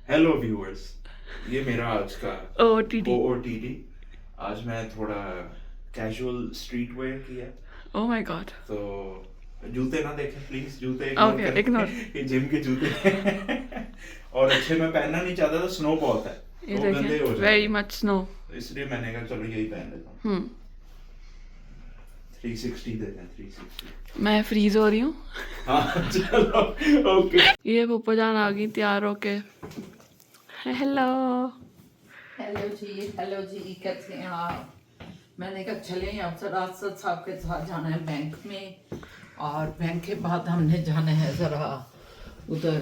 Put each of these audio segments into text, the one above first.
Hello viewers, ये मेरा आज का OOTD. OOTD। आज मैं थोड़ा कैजुअल स्ट्रीट वेयर किया, Oh my god. तो जूते ना देखें प्लीज, जूते इग्नोर Okay, करें। ignore. ये जिम के जूते हैं। और अच्छे मैं पहनना नहीं चाहता था, स्नो बहुत है ये तो वो गंदे हो देखें, very जाएंगे, much snow. तो इसलिए मैंने कहा चलो यही पहन लेता हूँ। 360 देते हैं, 360। मैं फ्रीज हो रही हूँ. हाँ चलो ओके। ये पप्पा जान आ गई तैयार होके. हेलो. हेलो जी कैसे हैं आप? मैंने कहा चलें अब ज़रा असद साहब के साथ जाना है बैंक में, और बैंक के बाद हमने जाना है ज़रा उधर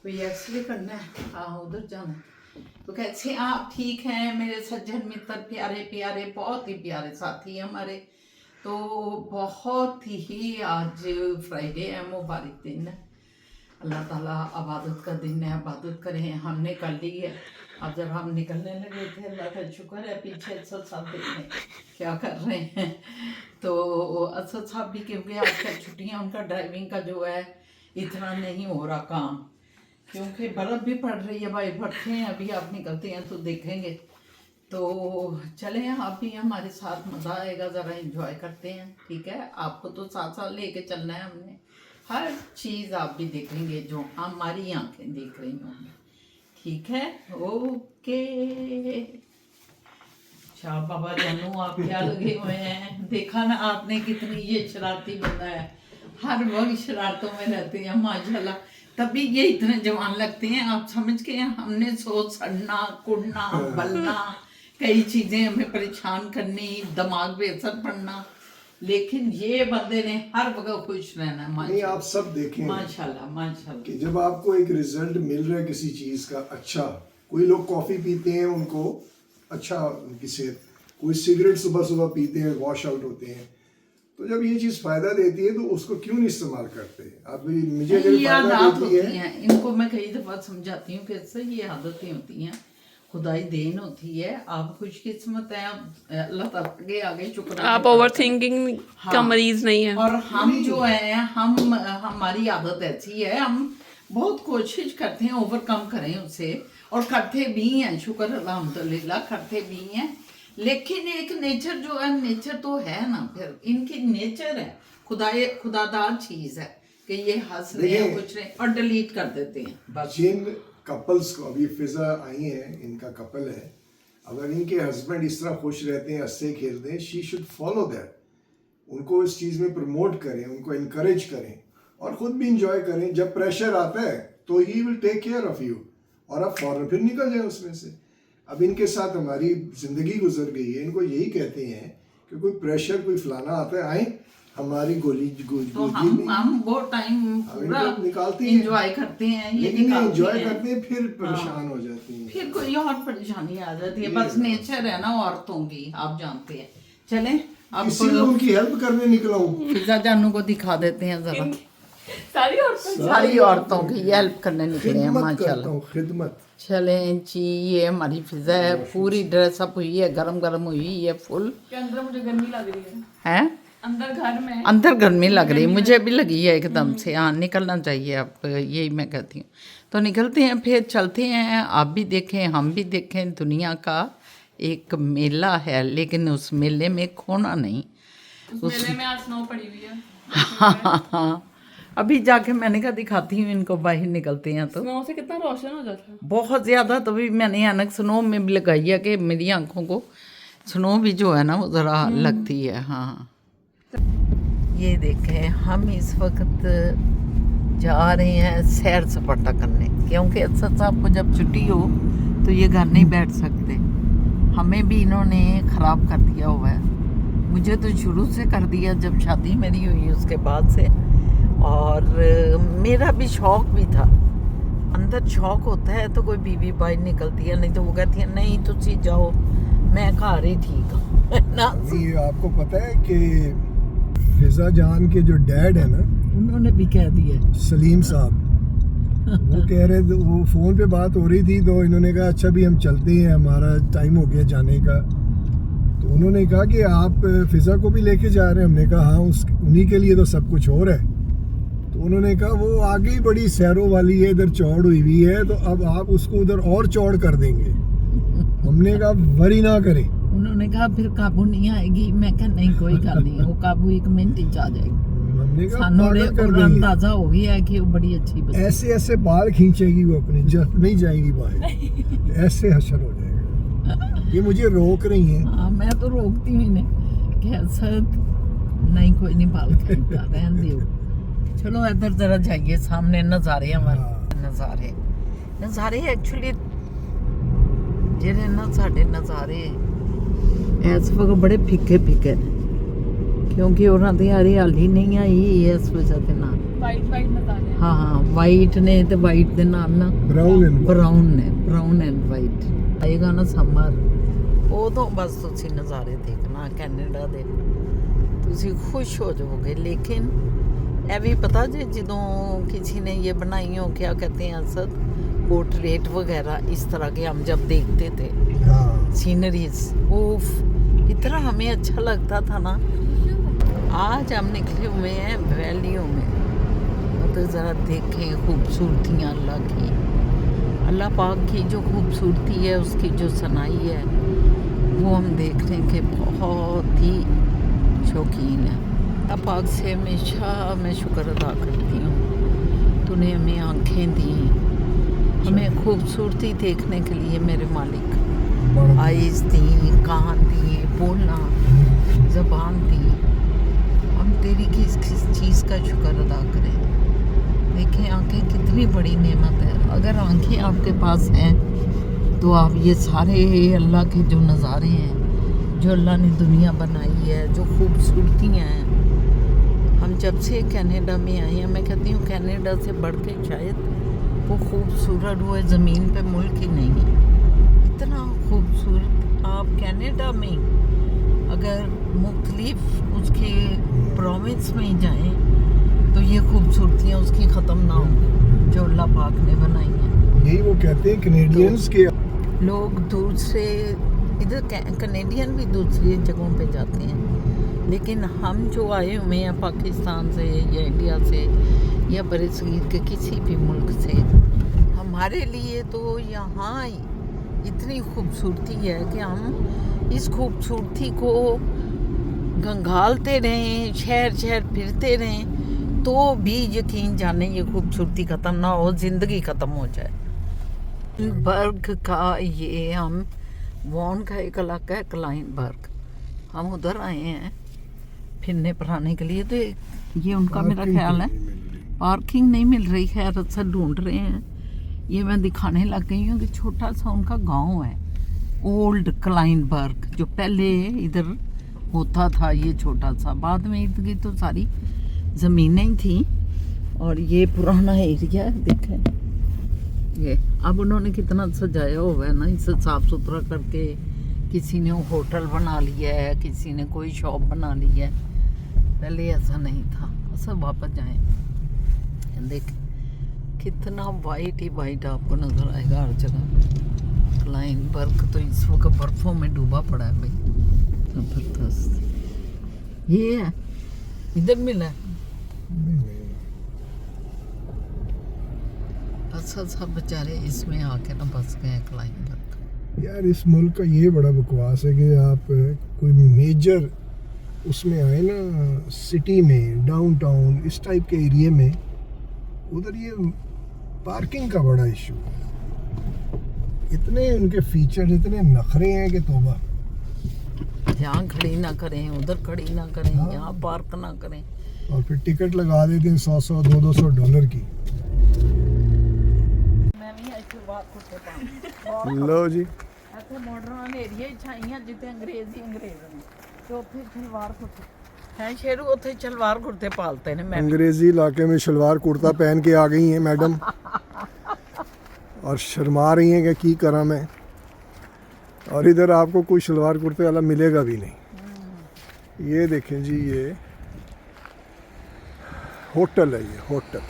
कोई एक्सरे करना है। हाँ उधर जाना है। तो कैसे हैं आप? ठीक हैं मेरे सज्जन मित्र, प्यारे प्यारे बहुत ही प्यारे साथी हैं हमारे। तो बहुत ही आज फ्राइडे है, मुबारक दिन है, अल्लाह ताला इबादत का दिन है, इबादत करें। हमने कर ली है, अब जब हम निकलने लगे थे अल्लाह का शुक्र है, पीछे असद साहब देखें क्या कर रहे हैं। तो असद साहब भी क्योंकि आजकल छुट्टियां, उनका ड्राइविंग का जो है इतना नहीं हो रहा काम, क्योंकि बर्फ़ भी पड़ रही है भाई, बढ़ते हैं अभी, आप निकलते हैं तो देखेंगे। तो चले आप भी हमारे साथ, मज़ा आएगा, ज़रा एंजॉय करते हैं, ठीक है। आपको तो साथ साथ लेके चलना है हमने, हर चीज़ आप भी देखेंगे जो हमारी आंखें देख रही होंगी, ठीक है। ओके शाह बाबा जानू आप क्या लगे हुए हैं, देखा ना आपने कितनी ये शरारती बंदा है, हर वक्त शरारतों में रहते हैं माशाल्लाह, तभी ये इतने जवान लगते हैं। आप समझ के हमने सोच सड़ना कुड़ना बलना, कई चीज़ें हमें परेशान करनी, दिमाग पे असर पड़ना, लेकिन ये बंदे ने हर वक्त खुश रहना। नहीं, आप सब देखें माशाल्लाह माशाल्लाह कि जब आपको एक रिजल्ट मिल रहा है किसी चीज़ का अच्छा, कोई लोग कॉफ़ी पीते हैं उनको अच्छा उनकी सेहत, कोई सिगरेट सुबह सुबह पीते हैं वॉश आउट होते हैं, तो जब ये चीज़ फ़ायदा देती है तो उसको क्यों नहीं इस्तेमाल करते? आप मुझे अगर ये फ़ायदा आदत देती होती है, हैं, इनको मैं कई दफ़ा समझाती हूँ कि इससे ये आदतें होती हैं, खुदाई देन होती है, आप खुशकिस्मत हैं, अल्लाह ताला के आगे शुक्र आप ओवर थिंकिंग का मरीज नहीं है. और हम जो है हमारी आदत ऐसी है, हम बहुत कोशिश करते हैं ओवरकम करें उससे, और करते भी हैं, शुक्र अल्हम्दुलिल्लाह करते भी हैं, लेकिन एक नेचर जो है, नेचर तो है ना, फिर इनकी नेचर है, खुदादार चीज़ है कि ये हंस रहे हैं कुछ रहे और डिलीट कर देते हैं बस। जिन कपल्स को अभी फिजा आई है, इनका कपल है, अगर इनके हस्बैंड इस तरह खुश रहते हैं, हंसते खेलते हैं, शी शुड फॉलो दैट, उनको इस चीज़ में प्रमोट करें, उनको इनकरेज करें और ख़ुद भी इंजॉय करें। जब प्रेशर आता है तो he will take care of you, और आप फौरन फिर निकल जाए उसमें से। अब इनके साथ हमारी ज़िंदगी गुजर गई है, इनको यही कहते हैं कि कोई प्रेशर कोई फलाना आता है, आए हमारी गोली तो हम वो टाइम पूरा निकालते हैं, एंजॉय करते हैं, ये एंजॉय करते हैं, फिर परेशान हो जाती हैं, फिर कोई और परेशानी आ जाती है, बस नेचर है ना औरतों की, आप जानते हैं। चलें अब इसीलिए उनकी हेल्प करने निकला हूँ। फिजा जानू को दिखा देते हैं जरा, सारी औरतों की हेल्प करने निकले हैं माशाल्लाह। खिदमत चलें जी, ये हमारी फिजा है, पूरी ड्रेसअप हुई है, गरम गरम हुई है फुल। अंदर मुझे गर्मी लग रही है. हैं अंदर घर में अंदर गर्मी लग रही, मुझे भी लगी है एकदम से। हाँ निकलना चाहिए अब, यही मैं कहती हूँ। तो निकलते हैं, फिर चलते हैं, आप भी देखें हम भी देखें, दुनिया का एक मेला है, लेकिन उस मेले में खोना नहीं। उस मेले में आज स्नो पड़ी हुई है. हाँ अभी जाके मैंने कहा दिखाती हूँ इनको, बाहर निकलते हैं तो स्नो से कितना रोशन हो जाता है, बहुत ज़्यादा। तो भी मैंने ऐनक स्नो में भी लगाई है कि मेरी आंखों को स्नो भी जो है ना वो ज़रा लगती है। हाँ ये देखें, हम इस वक्त जा रहे हैं सैर सपाटा करने, क्योंकि असद साहब को जब छुट्टी हो तो ये घर नहीं बैठ सकते, हमें भी इन्होंने ख़राब कर दिया हुआ है। मुझे तो शुरू से कर दिया, जब शादी मेरी हुई उसके बाद से, और मेरा भी शौक़ भी था, अंदर शौक़ होता है तो कोई बीवी बाहर निकलती है, नहीं तो वो कहती है नहीं तुसी जाओ मैं घर ही ठीक हूँ ना। ये आपको पता है कि फिजा जान के जो डैड है ना, उन्होंने भी कह दिया, सलीम साहब, वो कह रहे थे, वो फ़ोन पे बात हो रही थी तो इन्होंने कहा अच्छा भी हम चलते हैं, हमारा टाइम हो गया जाने का। तो उन्होंने कहा कि आप फिजा को भी लेके जा रहे हैं, हमने कहा हाँ उन्हीं के लिए तो सब कुछ हो रहा है। तो उन्होंने कहा वो आगे ही बड़ी सैरों वाली है, इधर चौड़ हुई हुई है, तो अब आप उसको उधर और चौड़ कर देंगे। हमने कहा वरी ना करें। उन्होंने कहा फिर काबू नहीं आएगी। मैं कहा नहीं कोई गल नहीं, वो काबू 1 मिनट ही आ जाएगी। हमने कहा सानू पागल कर देंगे। अंदाजा हो गया है कि वो बड़ी अच्छी बच्ची है। ऐसे ऐसे बाल खींचेगी वो अपने, जब नहीं जाएगी बाहर, ऐसे हशर हो जाएगा। ये मुझे रोक रही हैं। हाँ मैं तो रोकती हूँ इन्हें कि असद नहीं कोई नहीं बाल खींचता, रहने दियो। चलो इधर जरा जाइए, सामने नज़ारे हमारे। नज़ारे एक्चुअली ਜਿਹੜੇ ਨਾ ਸਾਡੇ ਨਜ਼ਾਰੇ ਇਸ ਵਕਤ ਬੜੇ ਫਿੱਕੇ ਫਿੱਕੇ ਨੇ, ਕਿਉਂਕਿ ਉਹਨਾਂ ਦੀ ਹਰਿਆਲੀ ਨਹੀਂ ਆਈ ਇਸ ਵਜ੍ਹਾ ਦੇ ਨਾਲ। ਵਾਈਟ ਨਜ਼ਾਰੇ। ਹਾਂ ਵਾਈਟ ਨੇ ਤੇ ਵਾਈਟ ਦੇ ਨਾਲ ਨਾ ਬਰਾਊਨ ਐਂਡ ਵਾਈਟ। ਆਏਗਾ ਨਾ ਸਮਰ, ਉਦੋਂ ਬਸ ਤੁਸੀਂ ਨਜ਼ਾਰੇ ਦੇਖਣਾ ਕੈਨੇਡਾ ਦੇ, ਤੁਸੀਂ ਖੁਸ਼ ਹੋ ਜਾਓਗੇ। ਲੇਕਿਨ ਇਹ ਵੀ ਪਤਾ ਜੇ ਜਦੋਂ किसी ने ये बनाई हो, क्या कहते हैं असद, पोर्ट्रेट वगैरह इस तरह के हम जब देखते थे सीनरीज, उफ इतना हमें अच्छा लगता था ना। आज हम निकले हुए हैं वैलियों में, तो ज़रा देखें खूबसूरतियाँ अल्लाह की, अल्लाह पाक की जो खूबसूरती है, उसकी जो सनाई है, वो हम देखने के बहुत ही शौकीन हैं। अल्लाह पाक से हमेशा मैं शुक्र अदा करती हूँ, तूने हमें आँखें दी, हमें खूबसूरती देखने के लिए मेरे मालिक आइज़ दी, कान दिए, बोलना ज़बान दी। हम तेरी किस किस चीज़ का शुक्र अदा करें। देखें आँखें कितनी बड़ी नेमत है। अगर आँखें आपके पास हैं तो आप ये सारे अल्लाह के जो नज़ारे हैं, जो अल्लाह ने दुनिया बनाई है, जो खूबसूरतियाँ हैं, हम जब से कनाडा में आए हैं, मैं कहती हूँ कनाडा से बढ़ के शायद वो खूबसूरत हुए ज़मीन पे मुल्क ही नहीं है। इतना खूबसूरत आप कनाडा में अगर मुख्तलिफ उसके प्रोविंस में जाएं तो ये खूबसूरतियाँ उसकी ख़त्म ना हो जो अल्लाह पाक ने बनाई हैं। यही वो कहते हैं कनेडियंस के लोग दूसरे इधर कनेडियन भी दूसरी जगहों पे जाते हैं, लेकिन हम जो आए हुए हैं पाकिस्तान से या इंडिया से या बरसगीर के किसी भी मुल्क से, हमारे लिए तो यहाँ इतनी खूबसूरती है कि हम इस खूबसूरती को गंगालते रहें, शहर शहर फिरते रहें, तो भी यकीन जाने ये खूबसूरती ख़त्म ना हो, ज़िंदगी ख़त्म हो जाए। बर्ग का ये हम वॉन का एक इलाका है क्लाइनबर्ग, हम उधर आए हैं फिरने फराने के लिए। तो ये उनका मेरा ख्याल है पार्किंग नहीं मिल रही, खैर अच्छा ढूंढ रहे हैं। ये मैं दिखाने लग गई हूँ कि छोटा सा उनका गांव है ओल्ड क्लाइनबर्ग, जो पहले इधर होता था ये छोटा सा, बाद में इर्द गिर्द तो सारी ज़मीनें ही थी। और ये पुराना एरिया है, देखें ये अब उन्होंने कितना सजाया हुआ है ना, इसे साफ़ सुथरा करके। किसी ने होटल बना लिया है, किसी ने कोई शॉप बना ली है, पहले ऐसा नहीं था। सब वापस जाएं, देख कितना वाइट ही वाइट आपको नज़र आएगा हर जगह। क्लाइनबर्ग तो इस वक्त बर्फ़ों में डूबा पड़ा है भाई, ज़बरदस्त। ये है इधर मिला है अच्छा सब बेचारे इसमें आके ना बस गए क्लाइनबर्ग। यार इस मुल्क का ये बड़ा बकवास है कि आप कोई मेजर उसमें आए ना, सिटी में डाउनटाउन इस टाइप के एरिया में, उधर ये पार्किंग का बड़ा इशू है। इतने उनके फीचर, इतने नखरे हैं कि तौबा। यहाँ खड़ी ना करें, उधर खड़ी ना करें, यहाँ पार्क ना करें, और फिर टिकट लगा देते हैं 100 200 डॉलर की। लो जी ਇੱਥੇ ਮਾਡਰਨ ਏਰੀਆ ਹੀ ਛਾਈਆਂ ਜਿੱਥੇ ਅੰਗਰੇਜ਼ ਨੇ ਤੇ ਉੱਥੇ ਸਲਵਾਰ ਕੁਰਤੇ ਹੈ ਸ਼ੇਰੂ, ਉੱਥੇ ਸਲਵਾਰ ਕੁਰਤੇ ਪਾਲਤੇ ਨੇ। मैं अंग्रेजी इलाके में शलवार कुर्ता पहन के आ गई हैं मैडम और शर्मा रही हैं कि की करा मैं। और इधर आपको कोई शलवार कुर्ते वाला मिलेगा भी नहीं। ये देखें जी, ये होटल है, ये होटल,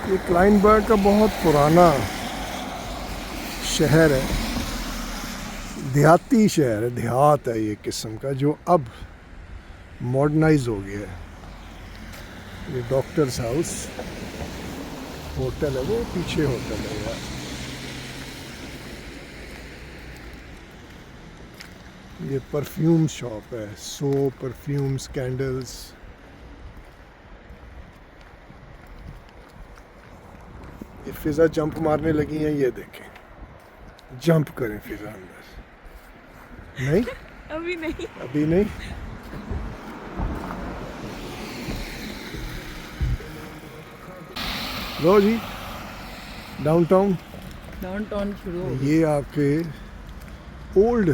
ये क्लाइनबर्ग का बहुत पुराना शहर है, देहाती शहर है, देहात है ये किस्म का, जो अब मॉडर्नाइज हो गया है। ये डॉक्टर्स हाउस होटल है, वो पीछे होटल है यार। ये परफ्यूम शॉप है, सोप, परफ्यूम्स, कैंडल्स। ये फिजा जंप मारने लगी हैं, ये देखें, जंप करें फिजा अंदर। नहीं, अभी नहीं। अभी नहीं। लो जी, डाउनटाउन। डाउनटाउन शुरू हो गया। ये आपके ओल्ड,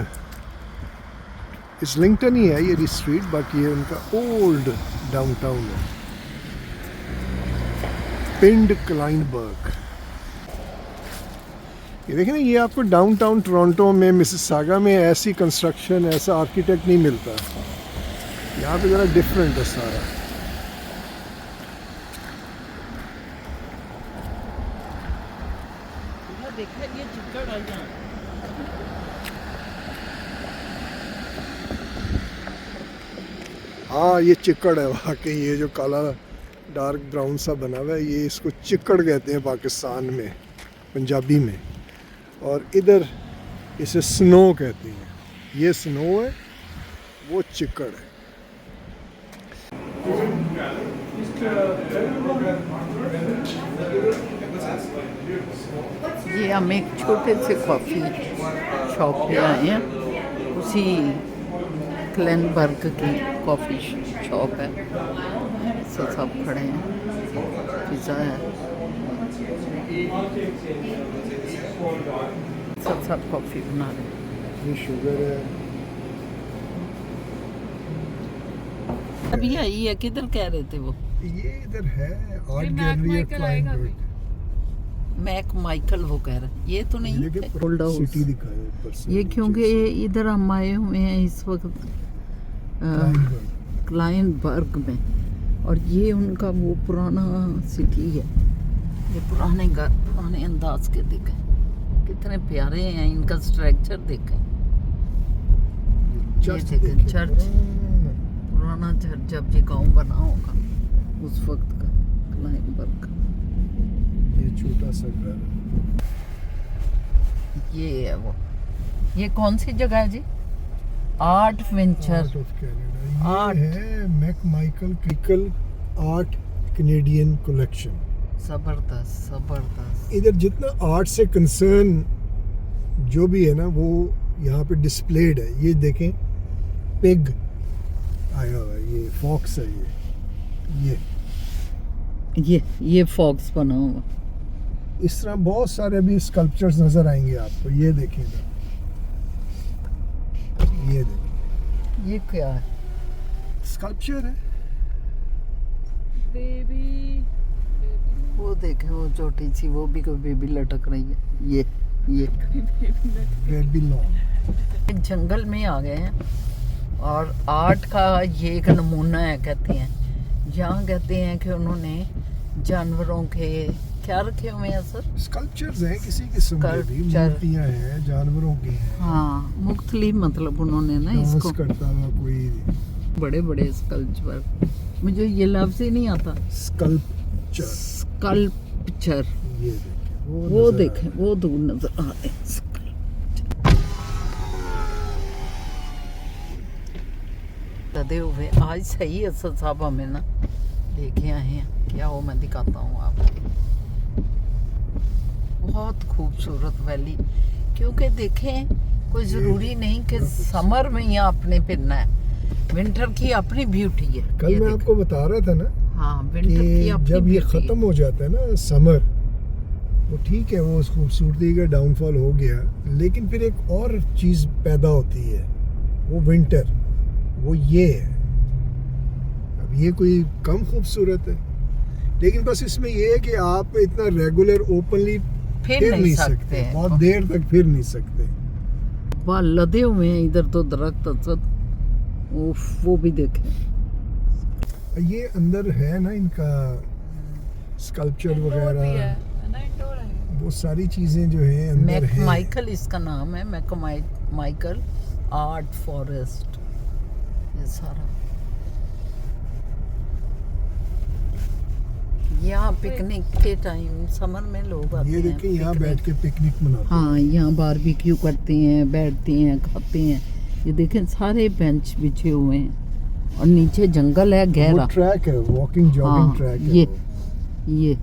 इस्लिंगटन ही है ये स्ट्रीट, बाकी ये उनका ओल्ड डाउनटाउन है, पिंड क्लाइनबर्ग। ये देखें ना, ये आपको डाउनटाउन टोरंटो में, मिसिसागा में ऐसी कंस्ट्रक्शन, ऐसा आर्किटेक्ट नहीं मिलता। यहाँ पे ज़रा डिफरेंट है सारा। देखा ये चिकड़ आ जाए। हाँ, ये चिक्कड़ है वाकई। ये जो काला डार्क ब्राउन सा बना हुआ है, ये इसको चिक्कड़ कहते हैं पाकिस्तान में, पंजाबी में। और इधर इसे स्नो कहते हैं। ये स्नो है, वो चिक्कड़ है। ये हम एक छोटे से कॉफ़ी शॉप पे आए हैं, उसी क्लेनबर्ग की कॉफ़ी शॉप है। सब खड़े हैं, पिज़्ज़ा है, सब कॉफ़ी बना रहे हैं। ये शुगर है। अभी आई है, किधर कह रहे थे वो? ये इधर है आर्ट मैक गैलरी माइकल आएगा अभी। मैक माइकल वो कह रहे हैं। ये तो नहीं है ओल्ड हाउस। सिटी दिखाए ऊपर से। ये क्योंकि इधर हम आए हुए हैं इस वक्त क्लाइनबर्ग में, और ये उनका वो पुराना सिटी है। ये पुराने घर, पुराने अंदाज के देखें, कितने प्यारे हैं। इनका स्ट्रक्चर देखें, ये चर्च देखें, देखिए, चर्च, पुराना चर्च जब ये गांव बना होगा उस वक्त का क्लाइनबर्ग। ये छोटा सा घर। ये है वो। ये कौन सी जगह है जी? Art venture. Art of Canada. Art. ये है मैक माइकल क्रिकल आर्ट कैनेडियन कलेक्शन। जबरदस्त जबरदस्त। इधर जितना आर्ट से कंसर्न जो भी है ना, वो यहाँ पे डिस्प्लेड है। ये देखें, पिग आया हुआ है, ये फॉक्स है, ये फॉक्स बना हुआ। इस तरह बहुत सारे अभी स्कल्पचर्स नजर आएंगे आपको। ये देखें इधर, ये देखें, ये क्या है? स्कल्पचर है। बेबी वो देखे, वो छोटी सी, वो भी कोई बेबी लटक रही है। ये बेबीलोन। जंगल में आ गए हैं, और आर्ट का ये एक नमूना है कहते हैं। यहाँ कहते हैं कि उन्होंने जानवरों के क्या रखे हुए हैं सर? स्कल्पचर्स हैं किसी किस्म के भी, Sculpture। मूर्तियां हैं, जानवरों की हैं। हाँ, मुख्तलिफ, मतलब उन्होंने ना डांस इसको करता हुआ कोई बड़े बड़े स्कल्पचर, मुझे ये लफ्ज ही नहीं आता। स्कल्पचर। स्कल्पचर। ये देखें, वो नजर देखें, आ वो दूर नजर आ रहे हैं। लदे हुए आज सही असद साहब हमें ना लेके आए हैं। क्या हो, मैं दिखाता हूँ आपको। बहुत खूबसूरत वैली, क्योंकि देखें कोई ज़रूरी नहीं कि समर में ही आपने फिरना है, विंटर की अपनी ब्यूटी है। कल ये मैं देखें। आपको बता रहा था ना हाँ, विंटर की कि अपनी जब ये beauty है। ख़त्म हो जाता है ना समर, वो ठीक है, वो उस खूबसूरती का डाउनफॉल हो गया, लेकिन फिर एक और चीज़ पैदा होती है, वो विंटर। वो ये है, अब ये कोई कम खूबसूरत है, लेकिन बस इसमें ये है कि आप इतना रेगुलर ओपनली फिर नहीं सकते हैं। बहुत देर तक फिर नहीं सकते। वहाँ लदे हुए हैं इधर तो दरख्त असद। उफ, वो भी देखें। ये अंदर है ना इनका स्कल्पचर वगैरह, वो सारी चीज़ें जो हैं अंदर मैक हैं। माइकल इसका नाम है, मैक माइकल आर्ट फॉरेस्ट। ये सारा यहाँ पिकनिक के टाइम समर में लोग आते ये हैं देखिए यहाँ पिकनिक। बैठ के पिकनिक मनाते हैं। हाँ, यहाँ बारबेक्यू करते हैं, बैठते हैं, खाते हैं। ये देखें सारे बेंच बिछे हुए हैं और नीचे जंगल है वो गहरा। ट्रैक है, वॉकिंग जॉगिंग हाँ, ट्रैक है ये वो। ये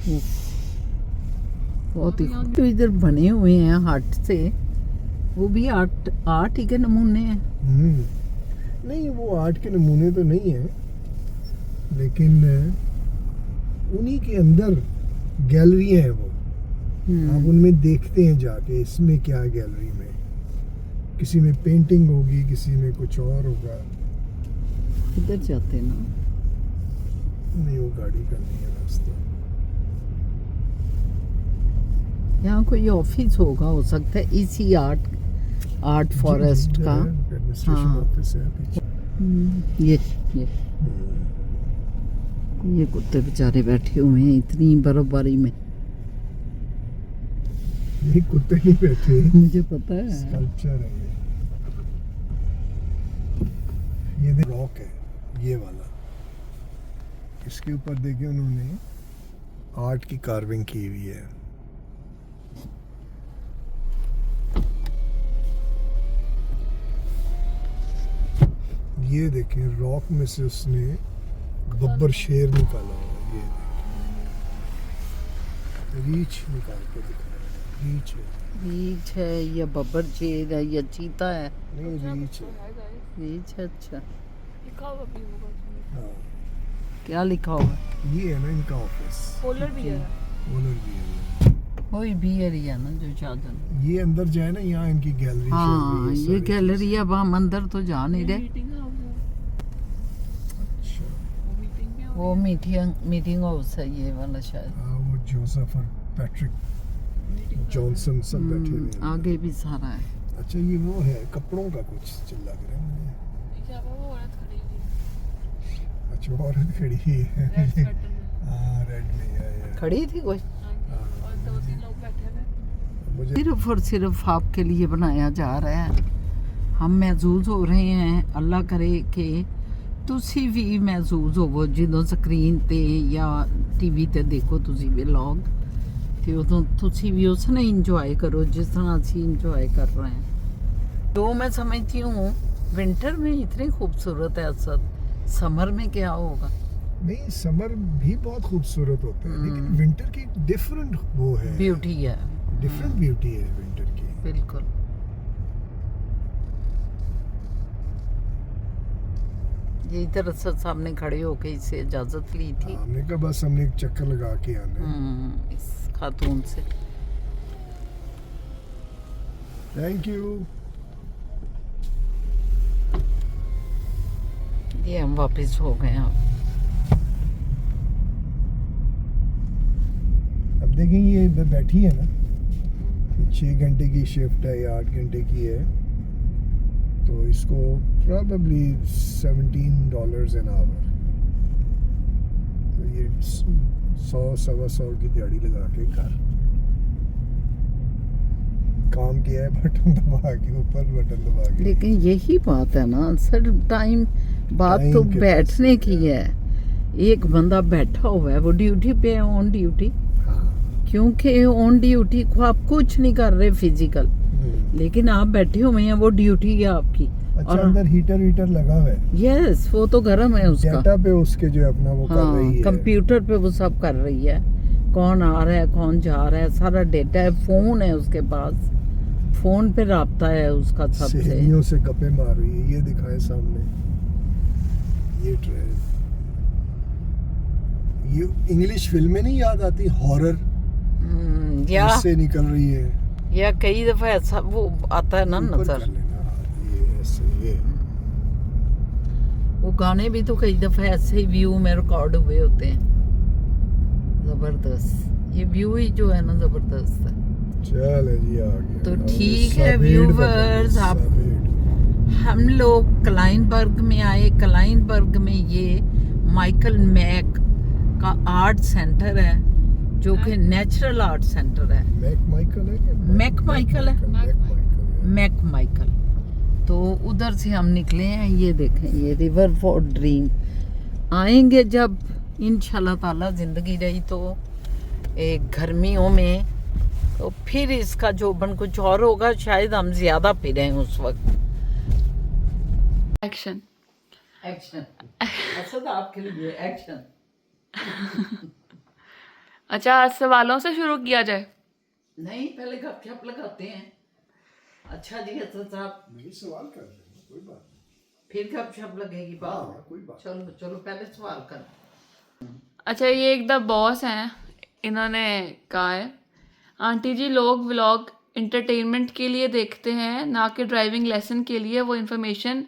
उफ, बहुत ही तो इधर बने हुए हैं हट से, वो भी आर्ट ही के नमूने हैं। नहीं वो आर्ट के नमूने तो नहीं है, लेकिन उन्हीं के अंदर गैलरियां हैं वो। आप उनमें देखते हैं जाके इसमें क्या है गैलरी में, किसी में पेंटिंग होगी, किसी में कुछ और होगा। इधर जाते ना, नहीं वो गाड़ी का नहीं है रास्ता। यहाँ कोई ऑफिस होगा, हो सकता है इसी आर्ट फॉरेस्ट का। एडमिनिस्ट्रेशन हाँ। ऑफिस है पीछे। ये कुत्ते बेचारे बैठे हुए हैं इतनी बर्फबारी में। ये कुत्ते नहीं बैठे, मुझे पता है। स्कल्पचर है ये रॉक है ये वाला। इसके ऊपर देखिए उन्होंने आर्ट की कार्विंग की हुई है। ये देखें रॉक में से उसने बब्बर शेर निकाला हुआ। ये देखें रीछ निकाल के दिखाया है। रीछ है, रीछ है या बब्बर शेर है या चीता है? नहीं रीछ है। रीछ है। अच्छा, लिखा हुआ भी होगा। हाँ क्या लिखा हुआ है? ये है ना इनका ऑफिस। पोलर भी है। ओनर भी है। कोई बियर ही है ना जो शाहजहां। ये अंदर जाए ना, यहाँ इनकी गैलरी हाँ, ये गैलरी है, वहाँ अंदर तो जा नहीं रहे। मीटिंग हाउस है। अच्छा वो मीटिंग में वो मीटिंग हाउस है ये वाला शायद। हाँ वो जोसेफ और पैट्रिक जॉनसन सब बैठे हुए हैं। आगे भी सारा है। अच्छा ये वो है कपड़ों का कुछ चिल्ला कर रहा है। क्या वो औरत खड़ी थी अच्छा औरत खड़ी है। रेड स्वेटर में। हाँ रेड में या खड़ी थी कोई? हाँ, और 2-3 लोग बैठे हुए। मुझे सिर्फ और सिर्फ आपके लिए बनाया जा रहा है। हम महसूस हो रहे हैं, अल्लाह करे कि ਤੁਸੀਂ ਵੀ ਮਹਿਸੂਸ ਹੋਵੋ ਜਦੋਂ ਸਕਰੀਨ ਤੇ ਜਾਂ ਟੀਵੀ ਤੇ ਦੇਖੋ ਤੁਸੀਂ ਵਲੌਗ, ਤੇ ਉਦੋਂ ਤੁਸੀਂ भी उसने इंजॉय करो जिस तरह ਅਸੀਂ इंजॉय कर रहे हैं। तो मैं समझती हूँ विंटर में इतनी खूबसूरत है असद, समर में क्या होगा। नहीं समर भी बहुत खूबसूरत होता है, लेकिन विंटर की डिफरेंट वो है, ब्यूटी है, डिफरेंट ब्यूटी है विंटर की। बिल्कुल। ये इधर असद सामने खड़े होके इससे इजाजत ली थी हमने कहा बस हमने एक चक्कर लगा के आना है। इस खातून से। Thank you. ये हम वापस हो गए हैं। अब देखें ये इधर बैठी है ना, 6 घंटे की शिफ्ट है या 8 घंटे की है, तो इसको probably $17 an hour, तो ये 100-125 की दिहाड़ी लगा के घर काम किया है, बटन दबा के ऊपर बटन दबा के। लेकिन यही बात है ना सर, टाइम बात टाइम तो के बैठने पास की है। एक बंदा बैठा हुआ है, वो ड्यूटी पे है, ऑन ड्यूटी, हाँ। क्योंकि ऑन ड्यूटी को आप कुछ नहीं कर रहे फिजिकल, लेकिन आप बैठे हुए हैं, वो ड्यूटी है आपकी। अच्छा अंदर हीटर लगा हुआ है। यस, वो तो गर्म है उसका। डेटा पे उसके जो अपना वो कर रही है, कंप्यूटर पे वो सब कर रही है, कौन आ रहा है कौन जा रहा है, सारा डेटा है। फोन है उसके पास, फोन पे राब्ता है उसका सबसे। सहेलियों से गप्पे मार रही है। ये दिखाए सामने ये ट्रेन। ये इंग्लिश फिल्में नहीं याद आती, हॉरर या से निकल रही है। या कई दफा ऐसा वो आता है ना ऊपर नजर, कर लेना, ये ऐसे ये वो गाने भी तो कई दफा ऐसे ही व्यू में रिकॉर्ड हुए होते हैं। जबरदस्त, ये व्यू ही जो है ना जबरदस्त है। चल जी आ गया। तो और ठीक है सब व्यूवर्स, सब आप भीड़। हम लोग क्लाइनबर्ग में आए। क्लाइनबर्ग में ये माइकल मैक का आर्ट सेंटर है, जो कि नेचुरल आर्ट सेंटर है। मैक माइकल है क्या? मैक माइकल है। मैक माइकल है। McMichael. तो उधर से हम निकले हैं। ये देखें, ये रिवर फॉर ड्रीम। आएंगे जब इंशाल्लाह ताला ज़िंदगी रही तो एक गर्मियों में, तो फिर इसका जोबन कुछ और होगा, शायद हम ज़्यादा फिरें उस वक्त। एक्शन। एक्शन। अच्छा, तो आपके लिए एक्शन। अच्छा, आज सवालों से शुरू किया जाए। नहीं, पहले गपशप लगाते हैं। अच्छा जी, अच्छा साहब, नहीं, सवाल कर लेंगे, कोई बात नहीं। फिर गपशप लगेगी बात। हाँ, कोई बात चलो चलो, पहले सवाल कर। अच्छा, ये एक द बॉस हैं, इन्होंने कहा है, आंटी जी लोग व्लॉग इंटरटेनमेंट के लिए देखते हैं, ना कि ड्राइविंग लेसन के लिए। वो इन्फॉर्मेशन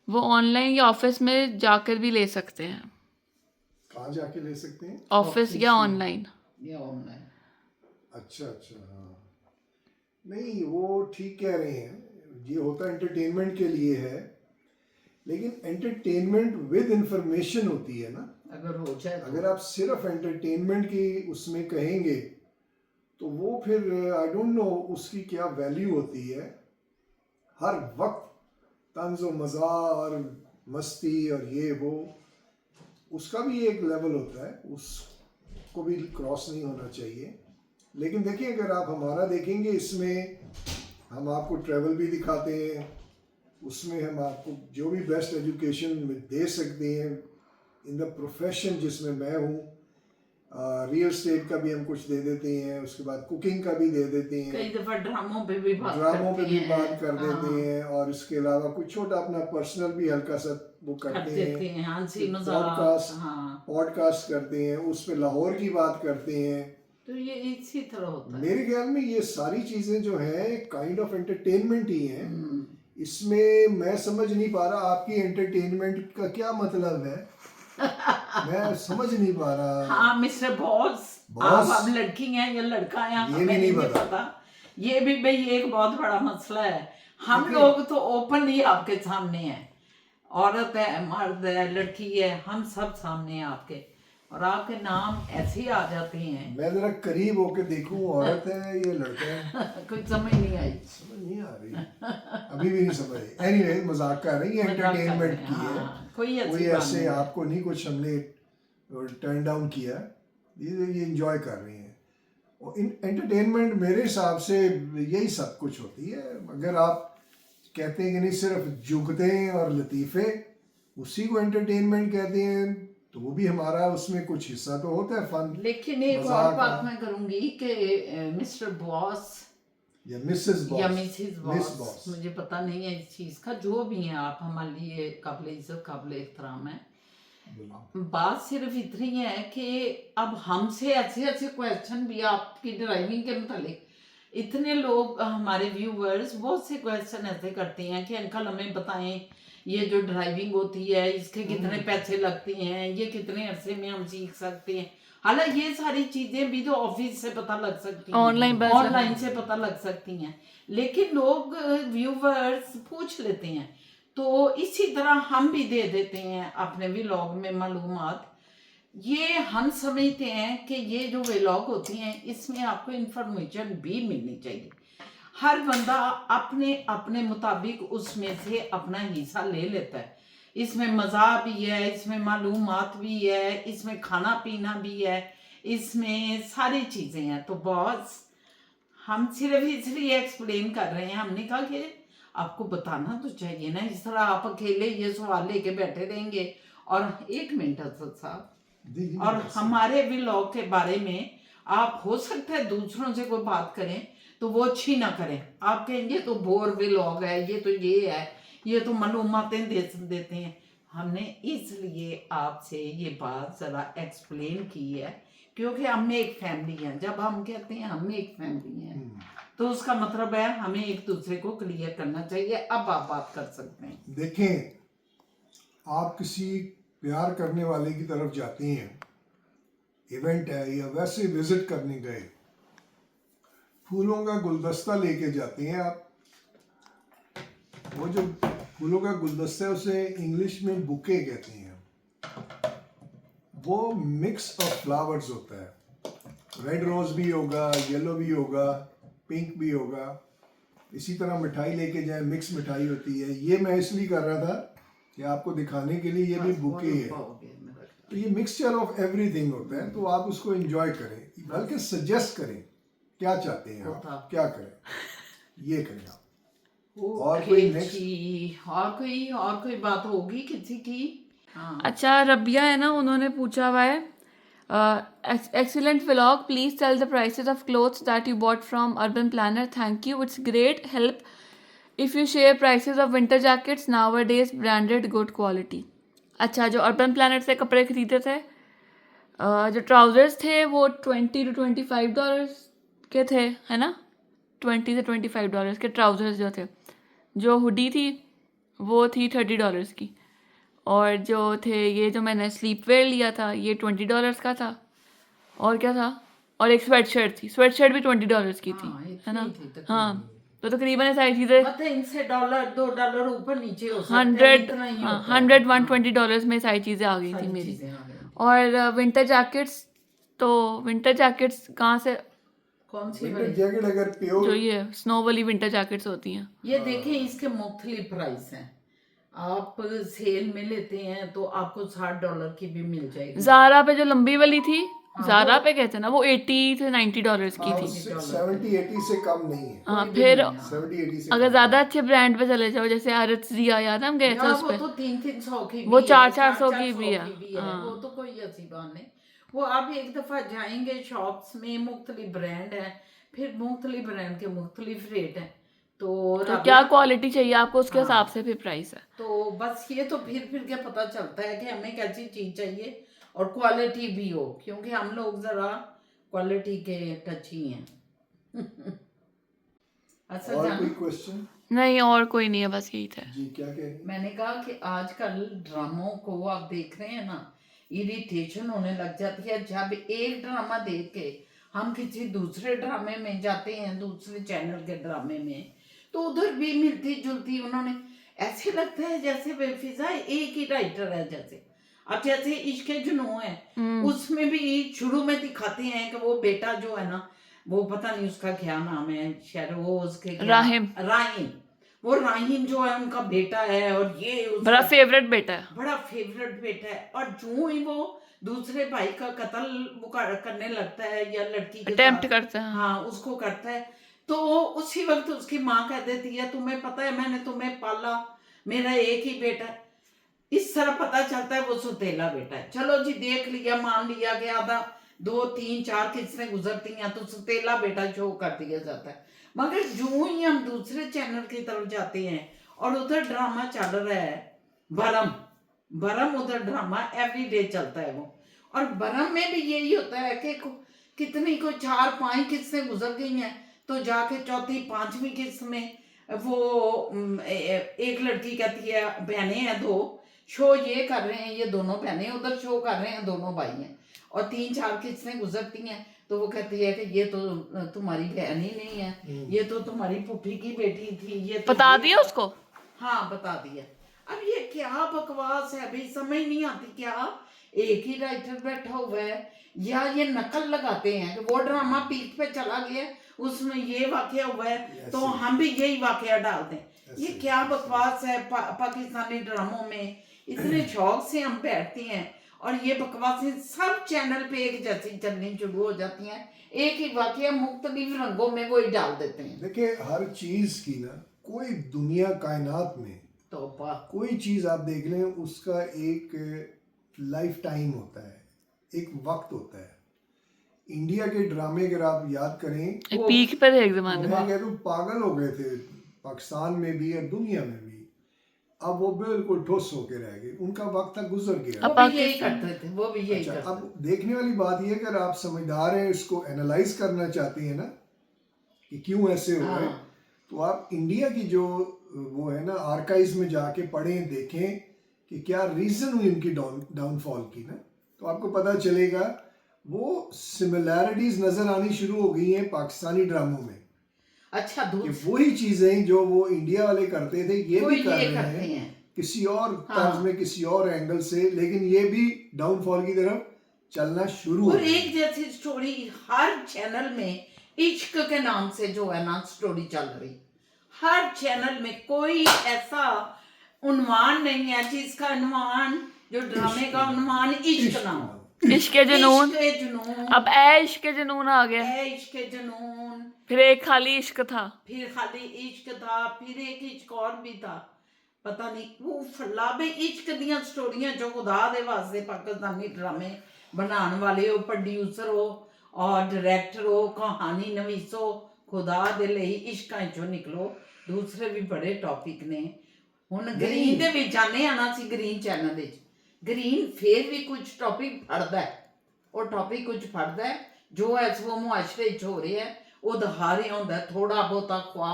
वो ऑनलाइन या ऑफिस में जाकर भी ले सकते हैं। कहाँ जाके ले सकते हैं? ऑफिस या ऑनलाइन। ये ऑनलाइन। अच्छा अच्छा, हाँ। नहीं, वो ठीक कह रहे हैं, ये होता एंटरटेनमेंट के लिए है, लेकिन एंटरटेनमेंट विद इंफॉर्मेशन होती है ना। अगर हो जाए तो। अगर आप सिर्फ एंटरटेनमेंट की उसमें कहेंगे तो वो फिर आई डोंट नो उसकी क्या वैल्यू होती है। हर वक्त तंज और मज़ा और मस्ती और ये वो, उसका भी एक लेवल होता है, उसको भी क्रॉस नहीं होना चाहिए। लेकिन देखिए, अगर आप हमारा देखेंगे, इसमें हम आपको ट्रैवल भी दिखाते हैं, उसमें हम आपको जो भी बेस्ट एजुकेशन दे सकते हैं इन द प्रोफेशन जिसमें मैं हूँ। रियल स्टेट का भी हम कुछ दे देते हैं, उसके बाद कुकिंग का भी दे देते हैं, कई दफा ड्रामों पे भी बात बात कर देते हैं, और इसके अलावा कुछ छोटा अपना पर्सनल भी हल्का सा वो करते हैं। हंसी मजाक। पॉडकास्ट करते हैं, उस पे लाहौर की बात करते हैं। तो ये इसी तरह होता है। मेरे ख्याल में ये सारी चीजें जो है काइंड ऑफ एंटरटेनमेंट ही हैं। इसमें मैं समझ नहीं पा रहा आपकी एंटरटेनमेंट का क्या मतलब है। मैं समझ नहीं पा रहा। हाँ मिस्टर बॉस, आप अब लड़की हैं या लड़का है, ये भी नहीं पता। ये भी भाई एक बहुत बड़ा मसला है। हम लोग तो ओपन ही आपके सामने हैं, औरत है, मर्द है, लड़की है, हम सब सामने हैं आपके, और आपके नाम ऐसे ही आ जाते हैं। मैं जरा करीब होके देखूं, औरत है ये लड़का है। कुछ समझ नहीं आई। समझ नहीं आ रही, अभी भी नहीं समझ आई। एनीवे, मजाक कर रही है, एंटरटेनमेंट की है, कोई ऐसे आपको नहीं कुछ हमने टर्न डाउन किया, ये एंजॉय कर रही हैं। और एंटरटेनमेंट मेरे हिसाब से यही सब कुछ होती है। अगर आप कहते हैं कि नहीं सिर्फ जुगते और लतीफ़े, उसी को एंटरटेनमेंट कहते हैं, तो वो भी हमारा उसमें कुछ हिस्सा तो होता है, फन। लेकिन एक और बात मैं करूंगी कि मिस्टर बॉस या मिसेस बॉस या मिसेस बॉस, मुझे पता नहीं है इस चीज़ का, जो भी है आप हमारे लिए काबिल इज्जत काबिल एहतराम है। बात सिर्फ इतनी है कि अब हमसे ऐसे ऐसे क्वेश्चन भी आपकी ड्राइविंग के मतलब, इतने लोग हमारे व्यूवर्स बहुत से क्वेश्चन ऐसे करते हैं कि अंकल हमें बताएं, ये जो ड्राइविंग होती है इसके कितने पैसे लगते हैं, ये कितने अरसे में हम सीख सकते हैं। हालांकि ये सारी चीजें भी तो ऑफिस से पता लग सकती हैं, ऑनलाइन से पता लग सकती हैं, लेकिन लोग व्यूवर्स पूछ लेते हैं, तो इसी तरह हम भी दे देते हैं अपने व्लॉग में मालूमात। ये हम समझते हैं कि ये जो व्लॉग होती हैं इसमें आपको इन्फॉर्मेशन भी मिलनी चाहिए। हर बंदा अपने अपने मुताबिक उसमें से अपना हिस्सा ले लेता है। इसमें मज़ा भी है, इसमें मालूमात भी है, इसमें खाना पीना भी है, इसमें सारी चीज़ें हैं। तो बॉस, हम सिर्फ इसलिए एक्सप्लेन कर रहे हैं, हमने कहा कि आपको बताना तो चाहिए ना। इस तरह आप अकेले ये सवाल लेके बैठे रहेंगे। और एक मिनट असद साहब, और हमारे व्लॉग के बारे में आप हो सकता है दूसरों से कोई बात करें तो वो अच्छी ना करें, आप कहेंगे तो बोर व्लॉग है, ये तो ये है, ये तो मालूमातें देते हैं। हमने इसलिए आपसे ये बात ज़रा एक्सप्लेन की है क्योंकि हम एक फैमिली हैं। जब हम कहते हैं हम एक फैमिली हैं तो उसका मतलब है हमें एक दूसरे को क्लियर करना चाहिए। अब आप बात कर सकते हैं। देखें, आप किसी प्यार करने वाले की तरफ जाते हैं, इवेंट है या वैसे विजिट करने गए, फूलों का गुलदस्ता लेके जाते हैं आप। वो जो फूलों का गुलदस्ता है उसे इंग्लिश में बुके कहते हैं। वो मिक्स ऑफ फ्लावर्स होता है, रेड रोज भी होगा, येलो भी होगा, पिंक भी होगा। इसी तरह मिठाई लेके जाए, मिक्स मिठाई होती है। ये मैं इसलिए कर रहा था कि आपको दिखाने के लिए ये भी बुके है। तो ये मिक्सचर ऑफ एवरीथिंग होता है, तो आप उसको एंजॉय करें, बल्कि सजेस्ट करें क्या चाहते हैं आप, क्या करें, ये करें आप। और कोई नेक्स्ट, और कोई बात होगी किसी की? हाँ, अच्छा, रबिया है ना, उन्होंने पूछा हुआ है, excellent vlog, please tell the prices of clothes that you bought from Urban Planner, thank you, it's great help if you share prices of winter jackets nowadays, branded, good quality. अच्छा, जो urban planner से कपड़े खरीदे थे, जो trousers थे वो $20 to $25 के थे, है ना, $20 से $25 के ट्राउजर्स जो थे। जो हुडी थी वो थी $30 की, और जो थे ये जो मैंने स्लीप वेयर लिया था ये $20 का था, और क्या था, और एक स्वेटशर्ट थी, स्वेटशर्ट भी $20 की थी, हाँ, है ना। इतनी थी तकरीबन। हाँ, तो तकरीबन सारी चीज़ें मतलब इनसे $1-2 ऊपर नीचे हो सकते हैं, 100, इतना ही हाँ, होता है। 100-120 में सारी चीज़ें आ गई थी सारी मेरी। चीजें आ गई। और विंटर जैकेट्स, तो विंटर जैकेट्स कहाँ से, कौन सी विंटर वाली? जैकेट अगर जो प्योर, ये स्नो वाली विंटर जैकेट्स होती हैं, ये देखें, इसके मुख्तलिफ प्राइस हैं। आप सेल में लेते हैं तो आपको $60 की भी मिल जाएगी। ज़ारा पे जो लंबी वाली थी, हाँ, ज़ारा वो- पे कहते हैं ना, वो $80 से $90 की थी। 70-80 से कम नहीं है। हाँ, कोई भी फिर नहीं है। 70-80 से अगर कम ज़्यादा अच्छे ब्रांड पे चले जाओ, जैसे आरत जिया, याद है हम गए थे यार उस वो पे, तो 300-300 की भी वो है, 400-400 की 400-400 भी है। भी है। हाँ। वो तो कोई ऐसी बात नहीं। वो आप एक दफा जाएंगे शॉप्स में, मुख्तलिफ ब्रांड है, फिर मुख्तलिफ ब्रांड के मुख्तलिफ रेट हैं। तो क्या क्वालिटी चाहिए आपको, उसके हाँ। हिसाब से फिर प्राइस है। तो बस ये तो फिर के पता चलता है कि हमें कैसी चीज चाहिए और क्वालिटी भी हो, क्योंकि हम लोग जरा क्वालिटी के टची हैं। अच्छा और जाना, कोई क्वेश्चन? नहीं, और कोई नहीं है, बस यही था। जी, क्या कह रही हैं? मैंने कहा कि आजकल ड्रामों को आप देख रहे हैं ना, इरिटेशन होने लग जाती है। जब एक ड्रामा देख के हम किसी दूसरे ड्रामे में जाते हैं, दूसरे चैनल के ड्रामे में, तो उधर भी मिलती जुलती उन्होंने, ऐसे लगता है जैसे बेफिजा एक ही राइटर है। जैसे अब जैसे इश्क जुनून है, उसमें भी शुरू में दिखाते हैं कि वो बेटा जो है ना, वो पता नहीं उसका क्या नाम है, शायद वो उसके राहिम। वो राहिम जो है उनका बेटा है, और ये उसका बड़ा फेवरेट बेटा है। बड़ा फेवरेट बेटा है। और जो ही वो दूसरे भाई का कत्ल वो करने लगता है, या लड़की के अटेम्प्ट साथ, करता है। हाँ, उसको करता है, तो उसी वक्त उसकी माँ कह देती है, तुम्हें पता है मैंने तुम्हें पाला, मेरा एक ही बेटा है। इस तरह पता चलता है वो सुतेला बेटा है। चलो जी, देख लिया, मान लिया गया था, 2 3 4 किस्में गुजरती हैं तो सुतेला बेटा शो कर दिया जाता है। मगर जो ही हम दूसरे चैनल की तरफ जाते हैं और उधर ड्रामा चल रहा है, बरम उधर ड्रामा एवरीडे चलता है वो, और बरम में भी यही होता है कि कितनी को 4-5 किस्में गुजर गई हैं, तो जाके चौथी 5वीं किस्त में वो एक लड़की कहती है, बहनें हैं 2, शो ये कर रहे हैं, ये दोनों बहनें उधर शो कर रहे हैं, दोनों भाई हैं, और 3-4 किस्में गुजरती हैं, तो वो कहती है कि ये तो तुम्हारी बहन ही नहीं है, ये तो तुम्हारी पुप्पी की बेटी थी, ये तो बता दिया उसको। हाँ, बता दिया। अब ये क्या बकवास है भाई, समझ नहीं आती। क्या एक ही राइटर बैठा हुआ है, या ये नकल लगाते हैं कि वो ड्रामा पीक पे चला गया, उसमें ये वाकया हुआ है, तो हम भी यही वाकया डाल दें। ये क्या बकवास है। पाकिस्तानी ड्रामों में इतने शौक से हम बैठते हैं, और ये बकवासें सब चैनल पे एक जैसी चलनी शुरू हो जाती हैं, एक ही वाकया मुख्तलिफ रंगों में वही डाल देते हैं। देखिए, हर चीज की ना, कोई दुनिया कायनात में तौबा। कोई चीज आप देख लें, उसका एक लाइफ टाइम होता है, एक वक्त होता है। इंडिया के ड्रामे अगर आप याद करें, एक पीक पे थे एक जमाने में। मैं कहता हूँ पागल हो गए थे, पाकिस्तान में भी और दुनिया में भी। अब वो बिल्कुल ठोस होके रह गए, उनका वक्त तक गुजर गया। वो भी यही करते थे, वो भी यही अच्छा, करते अब देखने वाली बात ये, अगर आप समझदार हैं, इसको एनालाइज करना चाहते हैं ना कि क्यों ऐसे हो रहा है, तो आप इंडिया की जो वो है ना आर्काइव्स में जाके पढ़ें, देखें कि क्या रीजन हुई उनकी डाउनफॉल की ना, तो आपको पता चलेगा वो सिमिलैरिटीज नजर आनी शुरू हो गई हैं पाकिस्तानी ड्रामों में। अच्छा, कि वही चीजें जो वो इंडिया वाले करते थे, ये भी कर ये रहे करते हैं हैं किसी और तर्ज में, किसी और एंगल से, लेकिन ये भी डाउनफॉल की तरफ चलना शुरू हो और गया। एक जैसी स्टोरी हर चैनल में इश्क के नाम से जो है ना स्टोरी चल रही, हर चैनल में कोई ऐसा उन्वान नहीं है जिसका उन्वान, जो ड्रामे का उन्वान इश्क ना हो। इश्क जुनून, इश्क जुनून, अब ए इश्क जुनून आ गया, है इश्क जुनून, फिर एक खाली इश्क था, फिर खाली इश्क था, फिर एक इश्क और भी था, पता नहीं वो फलाबे इश्क दियां स्टोरियां जो खुदा दे वास्ते पाकिस्तानी ड्रामे बनाने वाले हो, प्रोड्यूसर हो और डायरेक्टर हो, कहानी नवीस हो, खुदा दे ਲਈ ਇਸ਼ਕਾਂ ਚੋਂ ਨਿਕਲੋ। ਦੂਸਰੇ ਵੀ ਬੜੇ ਟੌਪਿਕ ਨੇ। ਹੁਣ ਗ੍ਰੀਨ ਦੇ ਵਿੱਚ ਜਾਣੇ ਆਣਾ ਸੀ, ਗ੍ਰੀਨ ਚੈਨਲ ਦੇ ਵਿੱਚ ਗ੍ਰੀਨ ਫੇਰ ਵੀ ਕੁਝ ਟੌਪਿਕ ਫੜਦਾ ਹੈ, ਉਹ ਟੌਪਿਕ ਕੁਝ ਫੜਦਾ ਹੈ ਜੋ ਇਸ ਵੋ ਮੁਆਸ਼ਰੇ 'ਚ ਹੋ ਰਿਹਾ ਹੈ, ਉਹ ਦਿਖਾ ਰਿਹਾ ਹੁੰਦਾ ਥੋੜਾ ਬਹੁਤਾ ਖਵਾ,